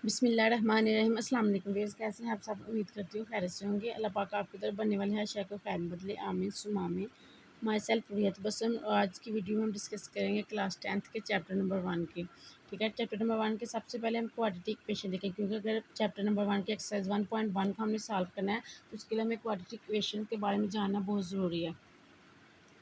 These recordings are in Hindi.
बिस्मिल्लाहिर्रहमानिर्रहीम। अस्सलाम वालेकुम व्यूअर्स, कैसे हैं आप सब? उम्मीद करती हूँ खैरियत से होंगे। अल्लाह पाक आपकी तरफ बनने वाले हर शय को खैर में बदले, आमीन सुम्मा आमीन। माई सेल्फ रियत बसम। आज की वीडियो में हम डिस्कस करेंगे क्लास 10th के चैप्टर नंबर 1 की। ठीक है, चैप्टर नंबर 1 के सबसे पहले हम क्वाड्रेटिक इक्वेशन देखें, क्योंकि अगर चैप्टर नंबर 1 के एक्सरसाइज 1.1 को हमने सॉल्व करना है तो उसके लिए हमें क्वाड्रेटिक इक्वेशन के बारे में जानना बहुत ज़रूरी है।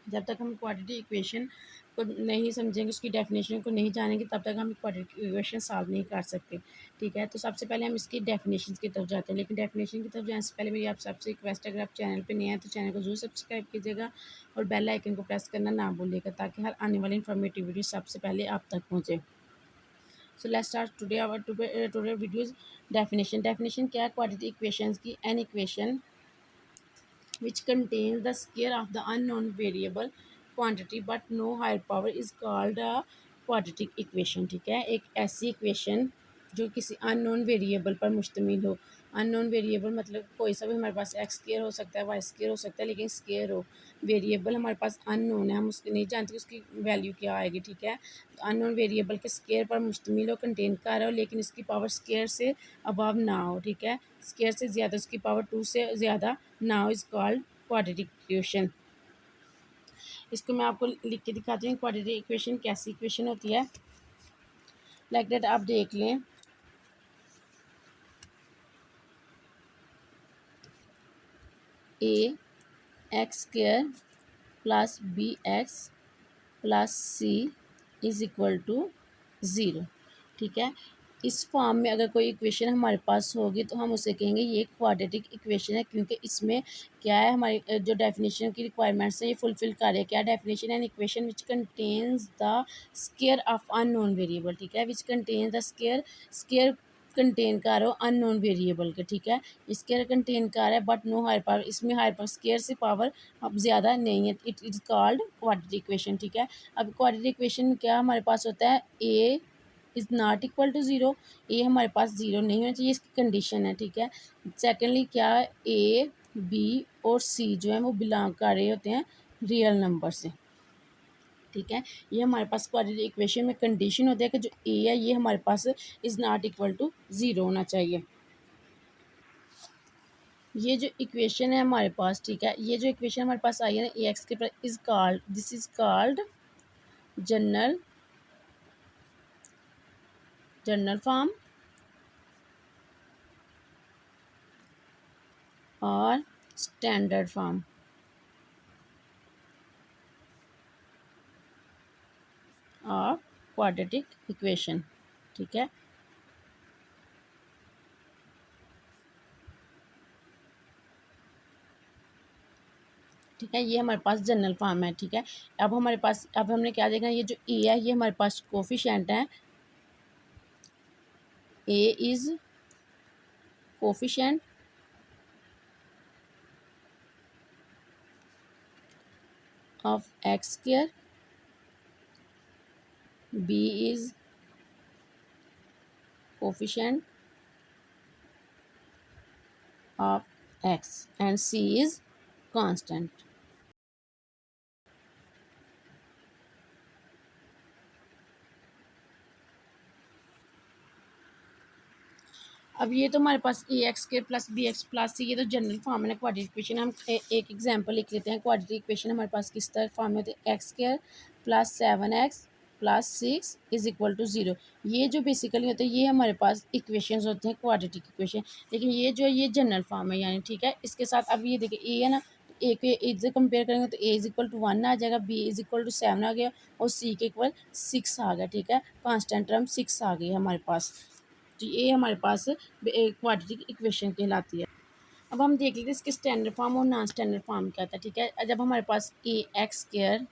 जब तक हम क्वाड्रेटिक इक्वेशन को नहीं समझेंगे, उसकी डेफिनेशन को नहीं जानेंगे, तब तक हम क्वाड्रेटिक इक्वेशन सॉल्व नहीं कर सकते। ठीक है, तो सबसे पहले हम इसकी डेफिनेशन की तरफ जाते हैं, लेकिन डेफिनेशन की तरफ जाने से पहले मेरी आप सबसे रिक्वेस्ट है, अगर आप चैनल पे नए हैं तो चैनल को जरूर सब्सक्राइब कीजिएगा और बेल आइकन को प्रेस करना ना भूलिएगा, ताकि हर आने वाली इन्फॉर्मेटिव वीडियो सबसे पहले आप तक पहुँचे। So let's start today our today videos. Definition क्या है क्वाड्रेटिक इक्वेशंस की? An equation which contains the square of the unknown variable quantity but no higher power is called a quadratic equation। ठीक है, एक ऐसी इक्वेशन जो किसी अननोन वेरिएबल पर मुश्तमिल हो। अननोन वेरिएबल मतलब कोई सा भी हमारे पास एक्स स्क्वायर हो सकता है, वाई स्क्वायर हो सकता है, लेकिन स्क्वायर हो। वेरिएबल हमारे पास अननोन है, हम उसकी नहीं जानते कि उसकी वैल्यू क्या आएगी। ठीक है, तो अननोन वेरिएबल के स्क्वायर पर मुश्तमिल हो, कंटेन कर हो, लेकिन इसकी पावर स्क्वायर से अबव ना हो। ठीक है, स्क्वायर से ज़्यादा, उसकी पावर 2 से ज़्यादा ना हो, इज़ कॉल्ड क्वाड्रेटिक इक्वेशन। इसको मैं आपको लिख के दिखाती हूँ क्वाड्रेटिक इक्वेशन कैसी इक्वेशन होती है। लाइक दैट आप देख लें, A x square plus B x plus C is equal to zero. ठीक है, इस फॉर्म में अगर कोई इक्वेशन हमारे पास होगी तो हम उसे कहेंगे ये क्वाड्रेटिक इक्वेशन है, क्योंकि इसमें क्या है, हमारी जो डेफिनेशन की रिक्वायरमेंट्स है ये फुलफिल कर रहे हैं। क्या definition? An equation which contains the square of unknown variable. ठीक है, which contains the square, square contain कर हो अननोन वेरिएबल के। ठीक है, स्क्वायर कंटेन कर है बट नो हायर पावर, इसमें हायर पावर स्क्वायर से पावर अब ज़्यादा नहीं है। It is called quadratic equation. ठीक है, अब क्वाड्रेटिक इक्वेशन में क्या हमारे पास होता है, A is not equal to zero. A हमारे पास ज़ीरो नहीं होना चाहिए, इसकी कंडीशन है। ठीक है, सेकेंडली क्या, ए बी और सी जो है वो बिलोंग कर रहे होते हैं रियल नंबर से। ठीक है, ये हमारे पास क्वाड्रेटिक इक्वेशन में कंडीशन होता है कि जो ए है ये हमारे पास is not equal to zero होना चाहिए। ये जो इक्वेशन है हमारे पास, ठीक है, ये जो इक्वेशन हमारे पास आई है ना, ए एक्स के पर is called, this is called general form और standard form of quadratic equation. ठीक है, ठीक है, ये हमारे पास जनरल फॉर्म है। ठीक है, अब हमारे पास, अब हमने क्या देखना है, ये जो ए है ये हमारे पास कोफिशिएंट है। A is coefficient of X square, B is coefficient of X and C is constant. अब ये तो हमारे पास ए एक्स के plus B x plus C, ये तो जनरल फॉर्म है ना क्वाड्रेटिक इक्वेशन। हम एक एग्जांपल लिख लेते हैं। क्वाड्रेटिक इक्वेशन हमारे पास किस तरह फॉर्म में होती है, X square plus 7x plus 6 is equal to zero. ये जो बेसिकली होते हैं ये हमारे पास इक्वेशंस होते हैं क्वाड्रेटिक इक्वेशन, लेकिन ये जो है ये जनरल फॉर्म है यानी। ठीक है, इसके साथ अब ये देखिए ए है ना, ए के ए से कंपेयर करेंगे तो ए इज इक्वल टू 1 आ जाएगा, बी इज इक्वल टू 7 आ गया और सी के इक्वल 6 आ गया। ठीक है, कांस्टेंट टर्म 6 आ गई हमारे पास। तो ये हमारे पास क्वाड्रेटिक इक्वेशन कहलाती है। अब हम देख लेते हैं इसके स्टैंडर्ड फॉर्म और नॉन स्टैंडर्ड फॉर्म क्या था। ठीक है, जब हमारे पास ए x square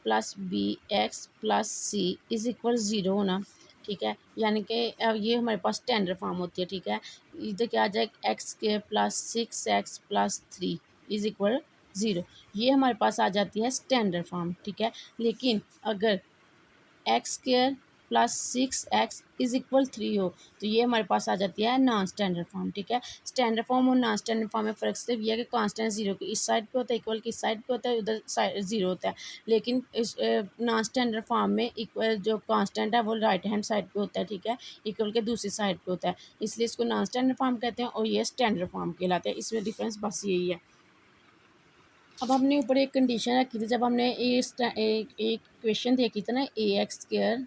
plus B x plus C is equal zero होना। ठीक है, यानी कि ये हमारे पास स्टैंडर्ड फॉर्म होती है। ठीक है, इधर क्या आ जाए, x square plus 6x plus 3 is equal zero, ये हमारे पास आ जाती है स्टैंडर्ड फॉर्म। ठीक है, लेकिन अगर x square plus 6x is equal 3 हो, तो ये हमारे पास आ जाती है नॉन स्टैंडर्ड फॉर्म। ठीक है, स्टैंडर्ड फॉर्म और नॉन स्टैंडर्ड फॉर्म में फ़र्क सिर्फ ये है कि कांस्टेंट जीरो की इस साइड पे होता है, इक्वल की इस साइड पे होता है, उधर साइड जीरो होता है। लेकिन इस नॉन स्टैंडर्ड फॉर्म में इक्वल जो कांस्टेंट है वो राइट हैंड साइड पे होता है। ठीक है, इक्वल के दूसरी साइड पे होता है, इसलिए इसको नॉन स्टैंडर्ड फॉर्म कहते हैं और ये स्टैंडर्ड फॉर्म कहलाते हैं। इसमें डिफरेंस बस यही है। अब हमने ऊपर एक कंडीशन रखी थी, जब हमने एक क्वेश्चन देखी थी ना, a x square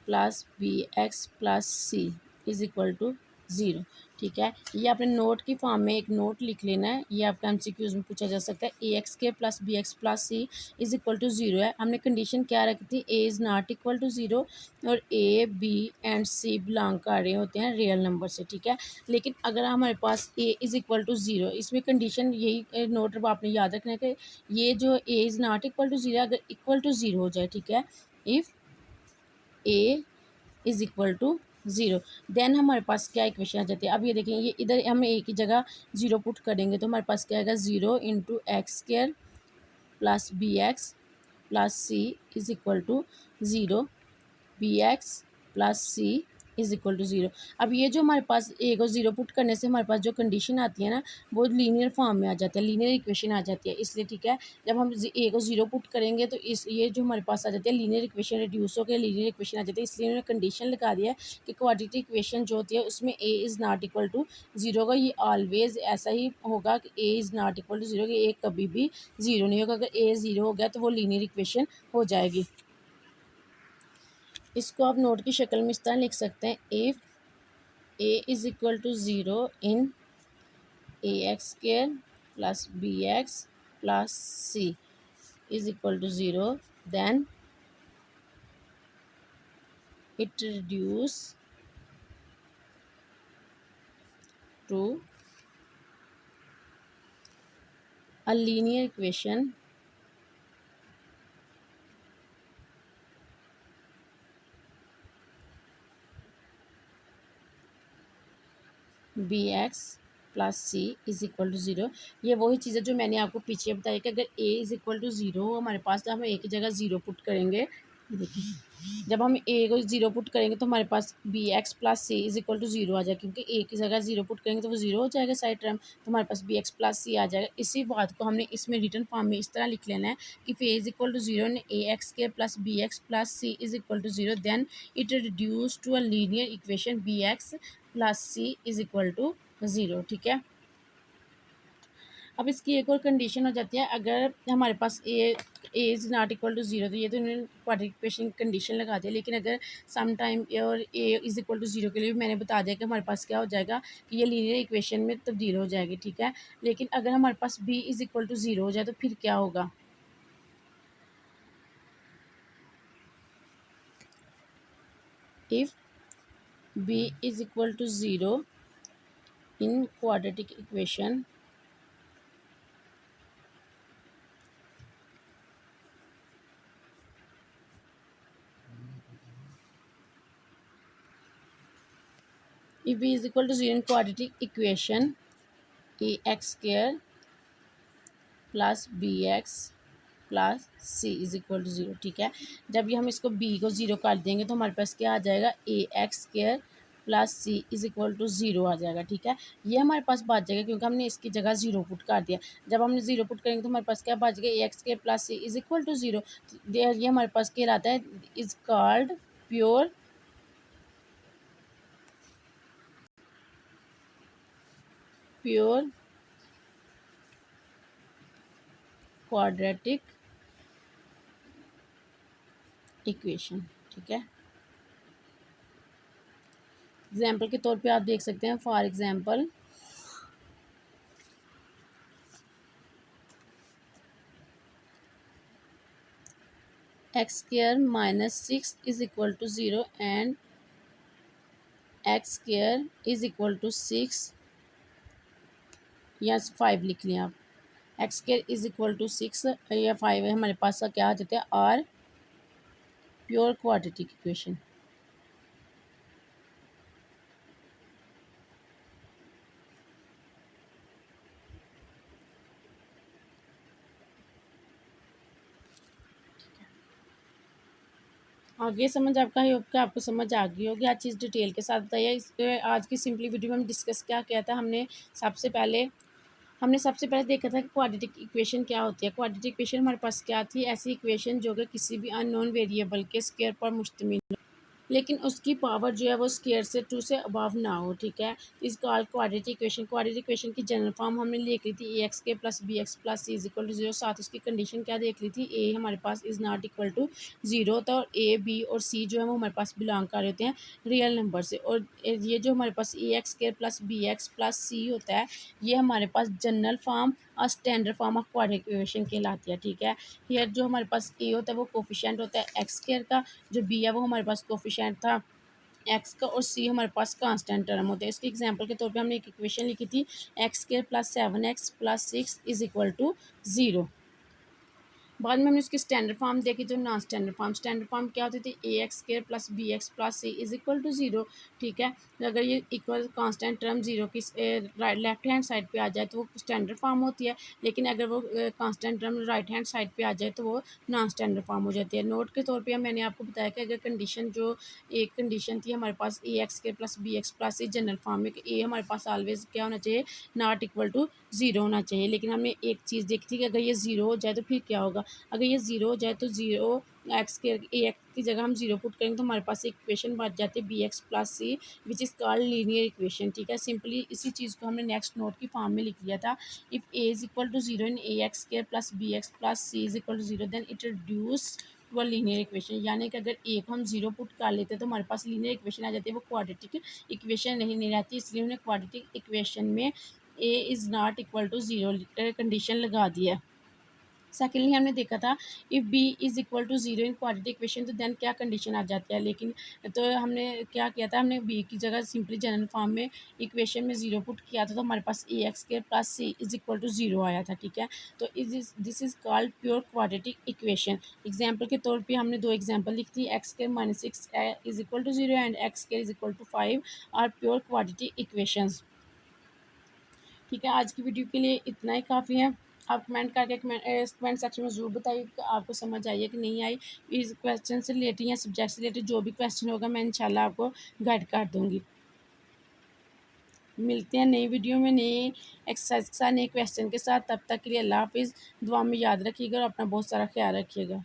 plus B x plus C is equal to zero. ठीक है, ये आपने नोट की फॉर्म में एक नोट लिख लेना है, ये आपका एमसीक्यूज में पूछा जा सकता है। ए एक्स के plus B x plus C is equal to zero है, हमने कंडीशन क्या रखी थी, a is not equal to zero और a b and c belong कर रहे होते हैं रियल नंबर से। ठीक है, लेकिन अगर हमारे पास a is equal to zero, इसमें कंडीशन यही नोट आपने याद रखना है कि ये जो a is not equal to zero अगर इक्वल टू ज़ीरो हो जाए, ठीक है, if A is equal to zero, then हमारे पास क्या इक्वेशन आ जाती है। अब ये देखें, ये इधर हम ए की जगह ज़ीरो पुट करेंगे तो हमारे पास क्या आएगा, zero into X square plus B x plus C is equal to zero, B x plus C is equal to zero. अब ये जो हमारे पास ए को ज़ीरो पुट करने से हमारे पास जो कंडीशन आती है ना, वो लीनियर फॉर्म में आ जाती है, लीनियर इक्वेशन आ जाती है। इसलिए ठीक है, जब हम ए को ज़ीरो पुट करेंगे तो इस ये जो हमारे पास आ जाती है लीनियर इक्वेशन रिड्यूस होकर लीनियर इक्वेशन आ जाती है। इसलिए उन्होंने कंडीशन लगा दिया है कि क्वाड्रेटिक इक्वेशन जो होती है उसमें A is not equal to zero होगा। ये ऑलवेज ऐसा ही होगा कि A is not equal to zero, कि ए कभी भी ज़ीरो नहीं होगा। अगर ए ज़ीरो हो गया तो वो लीनियर इक्वेशन हो जाएगी। इसको आप नोट की शक्ल में इस तरह लिख सकते हैं, if A is equal to zero in A x square plus B x plus C is equal to zero, then it reduce to a linear equation B x plus C is equal to zero. ये वही चीज़ है जो मैंने आपको पीछे बताई कि अगर A is equal to zero हो हमारे पास, तो हम ए की जगह ज़ीरो पुट करेंगे। देखिए, जब हम ए को ज़ीरो पुट करेंगे तो हमारे पास b x plus C is equal to zero आ जाएगा, क्योंकि ए की जगह ज़ीरो पुट करेंगे तो वो ज़ीरो हो जाएगा साइड टर्म, तो हमारे पास बी एक्स प्लस सी आ जाएगा। इसी बात को हमने इसमें रिटर्न फॉर्म में इस तरह लिख लेना है कि A is equal to zero ने ए एक्स के plus B x plus C is equal to zero, then it reduce to a linear equation B x plus C is equal to zero. ठीक है, अब इसकी एक और कंडीशन हो जाती है, अगर हमारे पास a is not equal to zero, तो ये तो इन्होंने क्वाड्रेटिक इक्वेशन कंडीशन लगा दिया। लेकिन अगर सम टाइम और A is equal to zero के लिए भी मैंने बता दिया कि हमारे पास क्या हो जाएगा कि ये लीनियर इक्वेशन में तब्दील हो जाएगी। ठीक है, लेकिन अगर हमारे पास b is equal to zero हो जाए तो फिर क्या होगा, if B is equal to zero in quadratic equation if b is equal to 0 in quadratic equation ax square plus B x plus C is equal to zero. ठीक है, जब ये हम इसको बी को ज़ीरो कर देंगे तो हमारे पास क्या आ जाएगा, a x square plus C is equal to zero आ जाएगा। ठीक है, ये हमारे पास बच जाएगा क्योंकि हमने इसकी जगह ज़ीरो पुट कर दिया। जब हमने ज़ीरो पुट करेंगे तो हमारे पास क्या बच गया, a x square plus C is equal to zero. ये हमारे पास क्या रहता है, is called pure pure quadratic equation. ठीक है, एग्जाम्पल के तौर पे आप देख सकते हैं, for example X square minus six is equal to zero and x square is equal to six या फाइव लिख लें आप। X square is equal to six या फाइव है, हमारे पास क्या आ जाता है, आर प्योर क्वाड्रेटिक इक्वेशन। आगे समझ आपका आई होप कि आपको समझ आ गई होगी। हर चीज़ डिटेल के साथ बताइए। इस आज की सिंपली वीडियो में हम डिस्कस क्या किया था। सबसे पहले देखा था कि क्वाड्रेटिक इक्वेशन क्या होती है। क्वाड्रेटिक इक्वेशन हमारे पास क्या थी, ऐसी इक्वेशन जो कि किसी भी अननोन वेरिएबल के स्क्वायर पर मुश्तमिल, लेकिन उसकी पावर जो है वो स्क्वायर से 2 से अबव ना हो, ठीक है। Is called quadratic equation. Quadratic equation की जनरल फॉर्म हमने लिख ली थी ए एक्स के plus B x plus C is equal to zero. साथ उसकी कंडीशन क्या देख ली थी, ए हमारे पास is not equal to zero था, और ए बी और सी जो है वो हमारे पास बिलोंग कर रहे होते हैं रियल नंबर से। और ये जो हमारे पास ए एक्स के प्लस बी एक्स प्लस सी होता है, ये हमारे पास जनरल फॉर्म और standard form of quadratic equation कहलाती है, ठीक है। हियर जो हमारे पास ए होता है वो कोफिशिएंट होता है एक्स स्क्वायर का, जो बी है वो हमारे पास कोफिशिएंट था एक्स का, और सी हमारे पास कांस्टेंट टर्म होते हैं। इसके एग्जांपल के तौर पे हमने एक इक्वेशन लिखी थी, x square plus 7x plus 6 is equal to zero. बाद में हमने उसकी स्टैंडर्ड फॉर्म देखी, तो non standard form. Standard form क्या होती थी, a x square plus B x plus C is equal to zero, ठीक है। तो अगर ये इक्वल कांस्टेंट टर्म जीरो की राइट लेफ्ट हैंड साइड पे आ जाए तो वो स्टैंडर्ड फॉर्म होती है, लेकिन अगर वो constant term right hand side पे आ जाए तो वो नॉन स्टैंडर्ड फॉर्म हो जाती है। नोट के तौर पर मैंने आपको बताया कि अगर कंडीशन जो एक कंडीशन थी हमारे पास ए x square plus B x plus c general form में, ए हमारे पास ऑलवेज क्या होना चाहिए, नॉट इक्वल टू जीरो होना चाहिए। लेकिन हमने एक चीज़ देखी थी कि अगर ये जीरो हो जाए तो फिर क्या होगा। अगर ये ज़ीरो हो जाए तो ज़ीरो एक्स के ए एक्स की जगह हम ज़ीरो पुट करेंगे तो हमारे पास एक इक्वेशन बच जाती है B x plus C, which is called linear equation, ठीक है। सिंपली इसी चीज़ को हमने नेक्स्ट नोट की फॉर्म में लिख लिया था। If A is equal to zero in A x square plus B x plus C is equal to zero, then it reduce to a linear equation. यानी कि अगर ए को हम जीरो पुट कर लेते तो हमारे पास लीनियर इक्वेशन आ जाती है, वो क्वाड्रेटिक इक्वेशन नहीं रहती। इसलिए उन्हें क्वाड्रेटिक इक्वेशन में A is not equal to zero condition लगा दी है। सेकेंडली हमने देखा था, if B is equal to zero in quadratic equation, तो देन क्या कंडीशन आ जाती है। लेकिन तो हमने क्या किया था, हमने बी की जगह सिंपली जनरल फॉर्म में इक्वेशन में ज़ीरो पुट किया था, तो हमारे पास ए x square plus C is equal to zero आया था, ठीक है। तो this is called pure quadratic equation. Example के तौर पर हमने दो एग्जाम्पल लिखी थी, x square minus six is equal to zero and x square is equal to 5 are pure quadratic equations, ठीक है। आज की वीडियो के लिए इतना ही काफ़ी है। आप कमेंट करके कमेंट सेक्शन में ज़रूर बताइए कि आपको समझ आई है कि नहीं आई। इस क्वेश्चन से रिलेटेड या सब्जेक्ट से रिलेटेड जो भी क्वेश्चन होगा मैं इंशाल्लाह आपको गाइड कर दूँगी। मिलते हैं नई वीडियो में नए एक्सरसाइज के साथ, नए क्वेश्चन के साथ। तब तक के लिए अल्लाह हाफ़िज़। दुआ में याद रखिएगा और अपना बहुत सारा ख्याल रखिएगा।